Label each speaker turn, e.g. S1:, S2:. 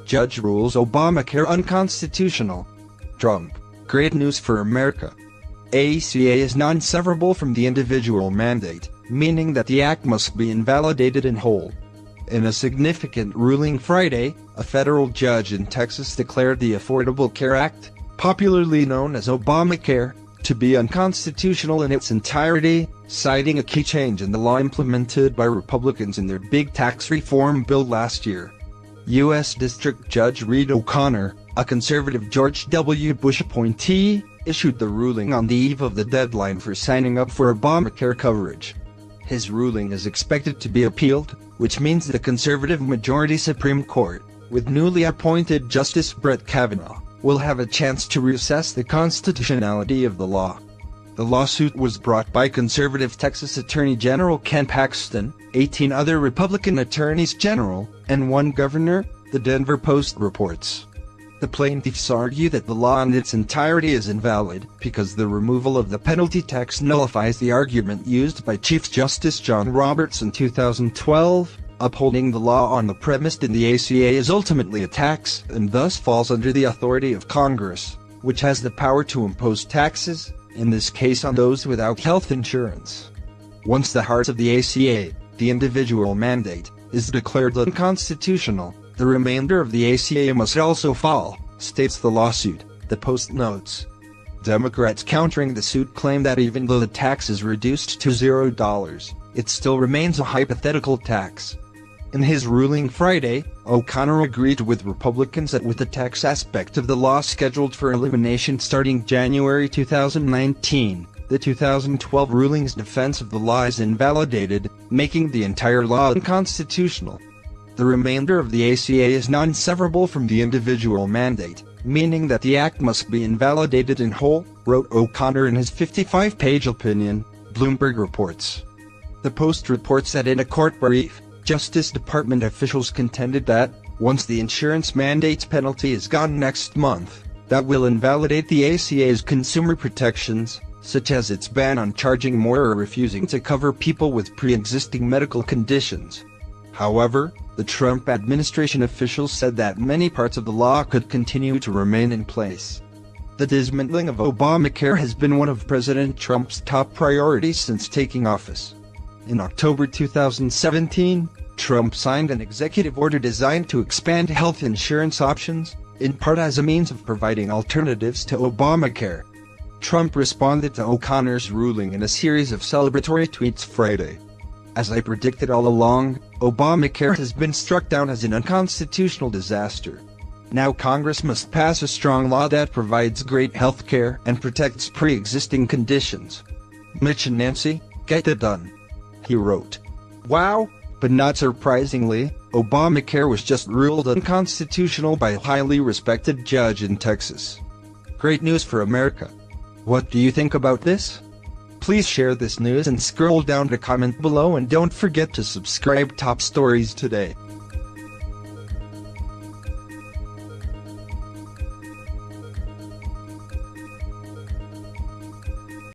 S1: judge rules Obamacare unconstitutional. Trump, great news for America. ACA is non-severable from the individual mandate, meaning that the act must be invalidated in whole. In a significant ruling Friday, a federal judge in Texas declared the Affordable Care Act, popularly known as Obamacare, to be unconstitutional in its entirety, citing a key change in the law implemented by Republicans in their big tax reform bill last year. U.S. District Judge Reed O'Connor, a conservative George W. Bush appointee, issued the ruling on the eve of the deadline for signing up for Obamacare coverage. His ruling is expected to be appealed, which means the conservative-majority Supreme Court, with newly appointed Justice Brett Kavanaugh, will have a chance to reassess the constitutionality of the law. The lawsuit was brought by conservative Texas Attorney General Ken Paxton, 18 other Republican attorneys general, and one governor, the Denver Post reports. The plaintiffs argue that the law in its entirety is invalid because the removal of the penalty tax nullifies the argument used by Chief Justice John Roberts in 2012, upholding the law on the premise that the ACA is ultimately a tax and thus falls under the authority of Congress, which has the power to impose taxes, in this case on those without health insurance. Once the heart of the ACA, the individual mandate, is declared unconstitutional, the remainder of the ACA must also fall, states the lawsuit, the Post notes. Democrats countering the suit claim that even though the tax is reduced to $0, it still remains a hypothetical tax. In his ruling Friday, O'Connor agreed with Republicans that with the tax aspect of the law scheduled for elimination starting January 2019, the 2012 ruling's defense of the law is invalidated, making the entire law unconstitutional. The remainder of the ACA is non-severable from the individual mandate, meaning that the act must be invalidated in whole, wrote O'Connor in his 55-page opinion, Bloomberg reports. The Post reports that in a court brief, Justice Department officials contended that, once the insurance mandate's penalty is gone next month, that will invalidate the ACA's consumer protections, such as its ban on charging more or refusing to cover people with pre-existing medical conditions. However, the Trump administration officials said that many parts of the law could continue to remain in place. The dismantling of Obamacare has been one of President Trump's top priorities since taking office. In October 2017, Trump signed an executive order designed to expand health insurance options, in part as a means of providing alternatives to Obamacare. Trump responded to O'Connor's ruling in a series of celebratory tweets Friday. As I predicted all along, Obamacare has been struck down as an unconstitutional disaster. Now Congress must pass a strong law that provides great health care and protects pre-existing conditions. Mitch and Nancy, get it done. He wrote. Wow, but not surprisingly, Obamacare was just ruled unconstitutional by a highly respected judge in Texas. Great news for America. What do you think about this? Please share this news and scroll down to comment below, and don't forget to subscribe. Top Stories Today.